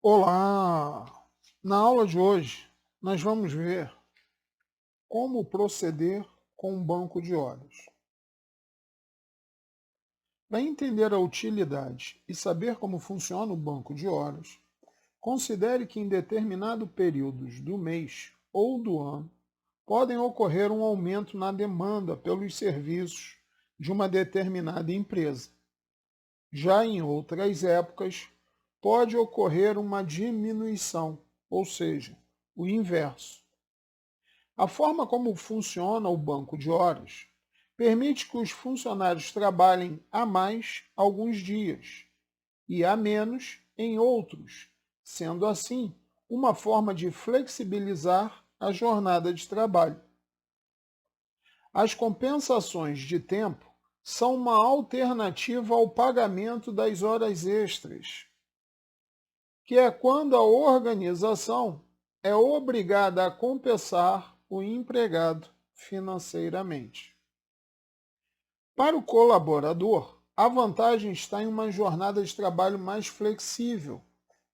Olá! Na aula de hoje, nós vamos ver como proceder com um banco de horas. Para entender a utilidade e saber como funciona o banco de horas, considere que em determinados períodos do mês ou do ano podem ocorrer um aumento na demanda pelos serviços de uma determinada empresa. Já em outras épocas, pode ocorrer uma diminuição, ou seja, o inverso. A forma como funciona o banco de horas permite que os funcionários trabalhem a mais alguns dias e a menos em outros, sendo assim uma forma de flexibilizar a jornada de trabalho. As compensações de tempo são uma alternativa ao pagamento das horas extras, que é quando a organização é obrigada a compensar o empregado financeiramente. Para o colaborador, a vantagem está em uma jornada de trabalho mais flexível,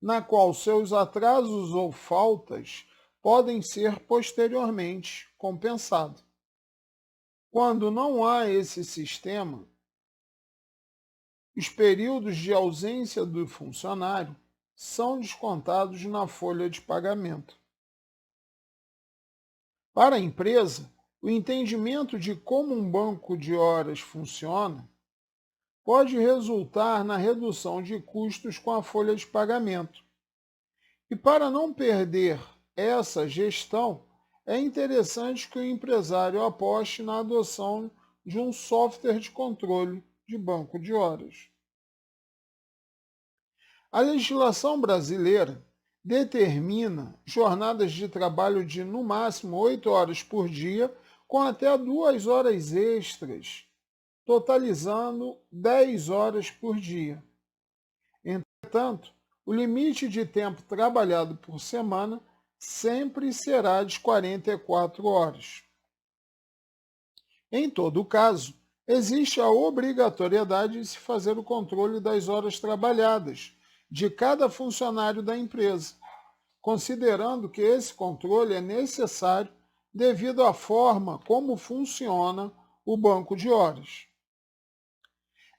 na qual seus atrasos ou faltas podem ser posteriormente compensados. Quando não há esse sistema, os períodos de ausência do funcionário são descontados na folha de pagamento. Para a empresa, o entendimento de como um banco de horas funciona pode resultar na redução de custos com a folha de pagamento. E para não perder essa gestão, é interessante que o empresário aposte na adoção de um software de controle de banco de horas. A legislação brasileira determina jornadas de trabalho de no máximo 8 horas por dia, com até 2 horas extras, totalizando 10 horas por dia. Entretanto, o limite de tempo trabalhado por semana sempre será de 44 horas. Em todo caso, existe a obrigatoriedade de se fazer o controle das horas trabalhadas de cada funcionário da empresa, considerando que esse controle é necessário devido à forma como funciona o banco de horas.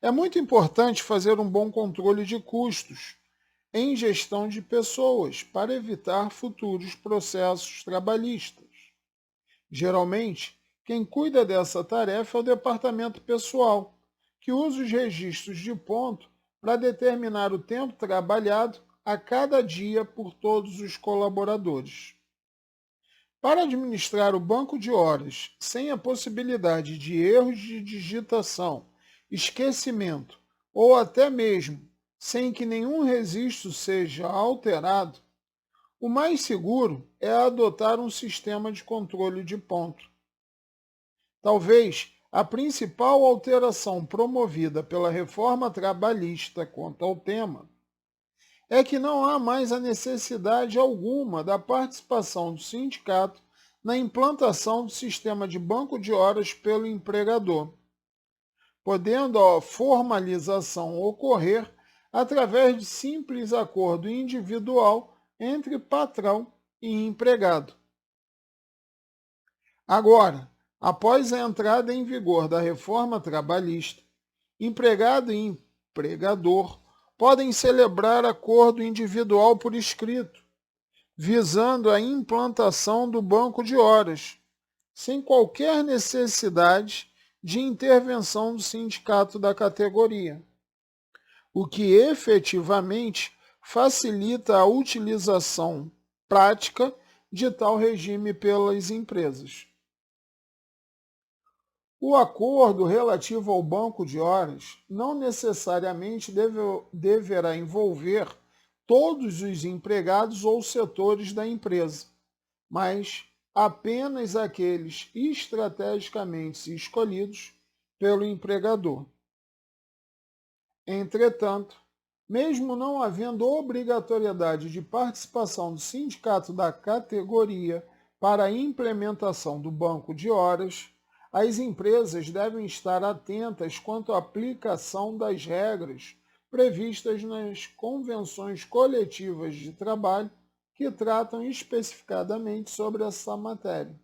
É muito importante fazer um bom controle de custos em gestão de pessoas para evitar futuros processos trabalhistas. Geralmente, quem cuida dessa tarefa é o departamento pessoal, que usa os registros de ponto para determinar o tempo trabalhado a cada dia por todos os colaboradores. Para administrar o banco de horas sem a possibilidade de erros de digitação, esquecimento ou até mesmo sem que nenhum registro seja alterado, o mais seguro é adotar um sistema de controle de ponto. Talvez a principal alteração promovida pela reforma trabalhista quanto ao tema é que não há mais a necessidade alguma da participação do sindicato na implantação do sistema de banco de horas pelo empregador, podendo a formalização ocorrer através de simples acordo individual entre patrão e empregado. Agora, após a entrada em vigor da reforma trabalhista, empregado e empregador podem celebrar acordo individual por escrito, visando a implantação do banco de horas, sem qualquer necessidade de intervenção do sindicato da categoria, o que efetivamente facilita a utilização prática de tal regime pelas empresas. O acordo relativo ao banco de horas não necessariamente deverá envolver todos os empregados ou setores da empresa, mas apenas aqueles estrategicamente escolhidos pelo empregador. Entretanto, mesmo não havendo obrigatoriedade de participação do sindicato da categoria para a implementação do banco de horas, as empresas devem estar atentas quanto à aplicação das regras previstas nas convenções coletivas de trabalho que tratam especificadamente sobre essa matéria.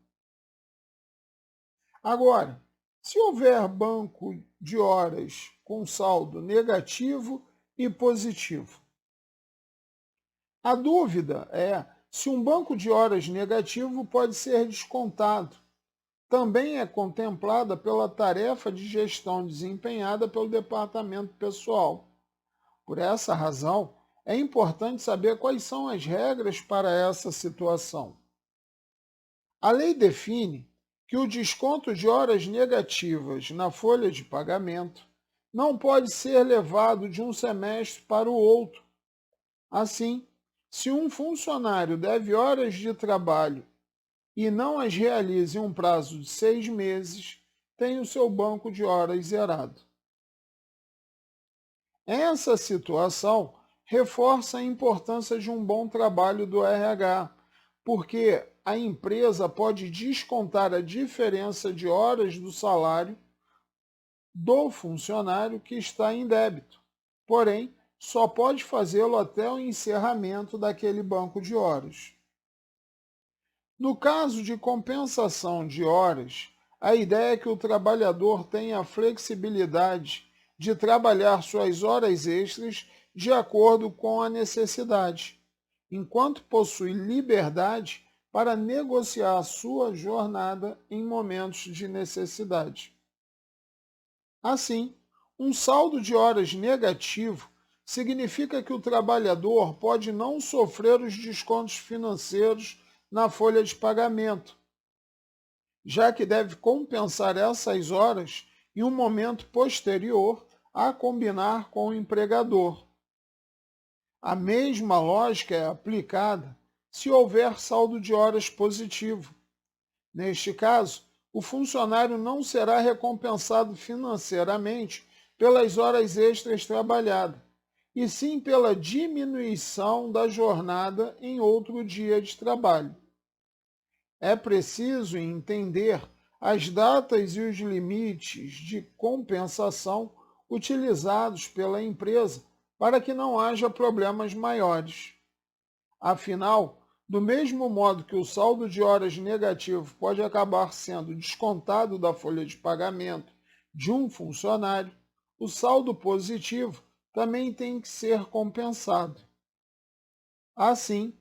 Agora, se houver banco de horas com saldo negativo e positivo, a dúvida é se um banco de horas negativo pode ser descontado. Também é contemplada pela tarefa de gestão desempenhada pelo departamento pessoal. Por essa razão, é importante saber quais são as regras para essa situação. A lei define que o desconto de horas negativas na folha de pagamento não pode ser levado de um semestre para o outro. Assim, se um funcionário deve horas de trabalho e não as realiza em um prazo de 6 meses, tem o seu banco de horas zerado. Essa situação reforça a importância de um bom trabalho do RH, porque a empresa pode descontar a diferença de horas do salário do funcionário que está em débito. Porém, só pode fazê-lo até o encerramento daquele banco de horas. No caso de compensação de horas, a ideia é que o trabalhador tenha a flexibilidade de trabalhar suas horas extras de acordo com a necessidade, enquanto possui liberdade para negociar a sua jornada em momentos de necessidade. Assim, um saldo de horas negativo significa que o trabalhador pode não sofrer os descontos financeiros na folha de pagamento, já que deve compensar essas horas em um momento posterior a combinar com o empregador. A mesma lógica é aplicada se houver saldo de horas positivo. Neste caso, o funcionário não será recompensado financeiramente pelas horas extras trabalhadas, e sim pela diminuição da jornada em outro dia de trabalho. É preciso entender as datas e os limites de compensação utilizados pela empresa para que não haja problemas maiores. Afinal, do mesmo modo que o saldo de horas negativo pode acabar sendo descontado da folha de pagamento de um funcionário, o saldo positivo também tem que ser compensado. Assim,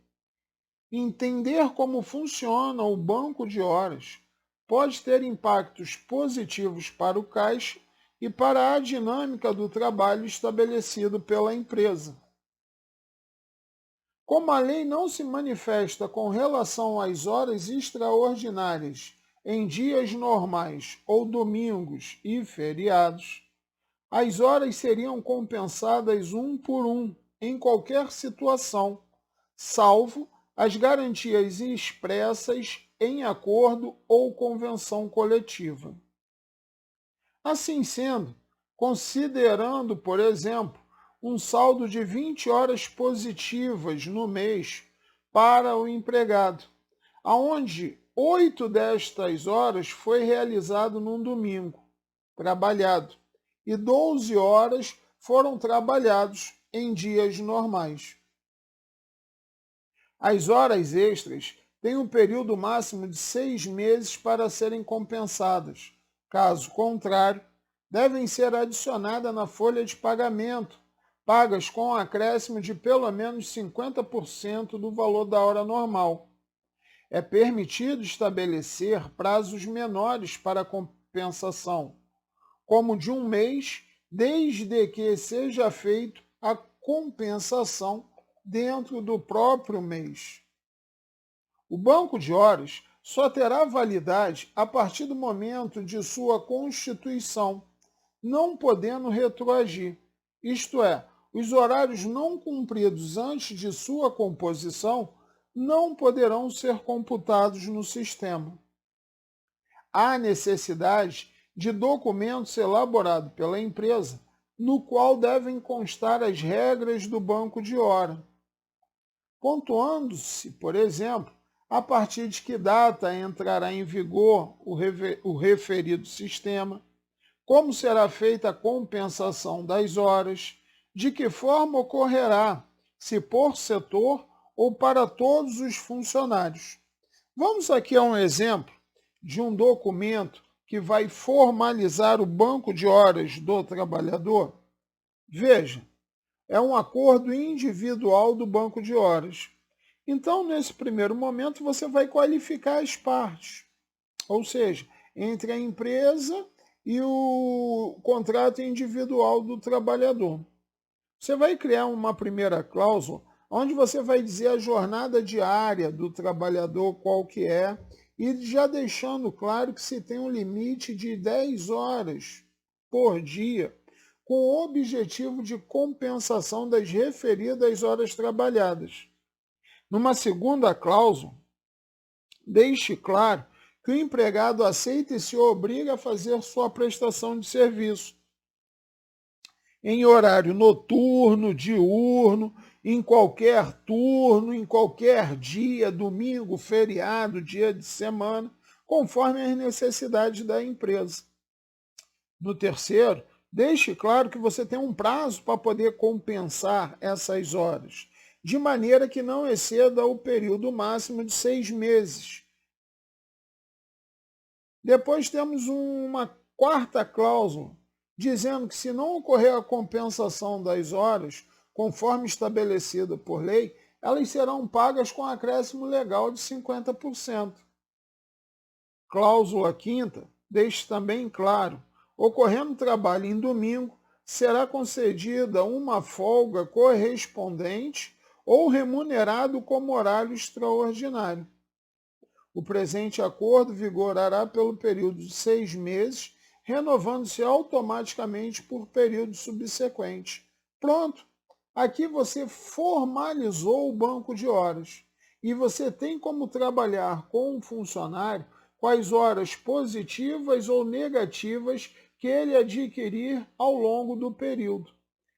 entender como funciona o banco de horas pode ter impactos positivos para o caixa e para a dinâmica do trabalho estabelecido pela empresa. Como a lei não se manifesta com relação às horas extraordinárias em dias normais ou domingos e feriados, as horas seriam compensadas um por um em qualquer situação, salvo as garantias expressas em acordo ou convenção coletiva. Assim sendo, considerando, por exemplo, um saldo de 20 horas positivas no mês para o empregado, aonde 8 destas horas foi realizado num domingo, trabalhado, e 12 horas foram trabalhados em dias normais. As horas extras têm um período máximo de 6 meses para serem compensadas. Caso contrário, devem ser adicionadas na folha de pagamento, pagas com um acréscimo de pelo menos 50% do valor da hora normal. É permitido estabelecer prazos menores para a compensação, como de um mês, desde que seja feita a compensação dentro do próprio mês. O banco de horas só terá validade a partir do momento de sua constituição, não podendo retroagir, isto é, os horários não cumpridos antes de sua composição não poderão ser computados no sistema. Há necessidade de documentos elaborados pela empresa, no qual devem constar as regras do banco de hora, pontuando-se, por exemplo, a partir de que data entrará em vigor o referido sistema, como será feita a compensação das horas, De que forma ocorrerá, se por setor ou para todos os funcionários. Vamos aqui a um exemplo de um documento que vai formalizar o banco de horas do trabalhador. Veja, é um acordo individual do banco de horas. Então, nesse primeiro momento, você vai qualificar as partes, ou seja, entre a empresa e o contrato individual do trabalhador. Você vai criar uma primeira cláusula onde você vai dizer a jornada diária do trabalhador qual que é e já deixando claro que se tem um limite de 10 horas por dia com o objetivo de compensação das referidas horas trabalhadas. Numa segunda cláusula, deixe claro que o empregado aceita e se obriga a fazer sua prestação de serviço em horário noturno, diurno, em qualquer turno, em qualquer dia, domingo, feriado, dia de semana, conforme as necessidades da empresa. No terceiro, deixe claro que você tem um prazo para poder compensar essas horas, de maneira que não exceda o período máximo de 6 meses. Depois temos uma quarta cláusula, dizendo que se não ocorrer a compensação das horas, conforme estabelecido por lei, elas serão pagas com acréscimo legal de 50%. Cláusula quinta, deixe também claro, ocorrendo trabalho em domingo, será concedida uma folga correspondente ou remunerado como horário extraordinário. O presente acordo vigorará pelo período de 6 meses, renovando-se automaticamente por período subsequente. Pronto! Aqui você formalizou o banco de horas e você tem como trabalhar com um funcionário com as horas positivas ou negativas que ele adquirir ao longo do período.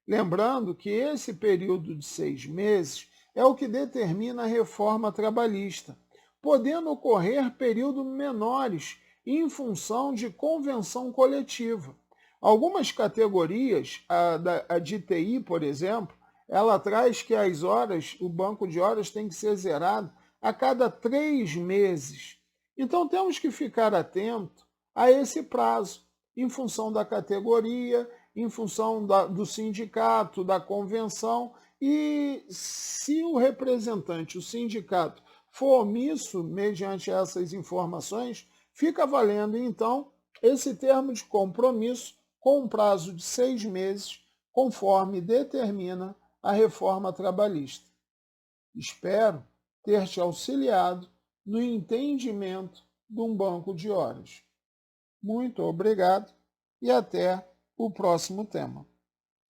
Lembrando que esse período de 6 meses é o que determina a reforma trabalhista, podendo ocorrer períodos menores em função de convenção coletiva. Algumas categorias, a de TI, por exemplo, ela traz que as horas, o banco de horas tem que ser zerado a cada 3 meses. Então temos que ficar atento a esse prazo, em função da categoria, em função do sindicato, da convenção, e se o representante, o sindicato, for omisso mediante essas informações, fica valendo, então, esse termo de compromisso com um prazo de 6 meses, conforme determina a reforma trabalhista. Espero ter te auxiliado no entendimento de um banco de horas. Muito obrigado e até o próximo tema.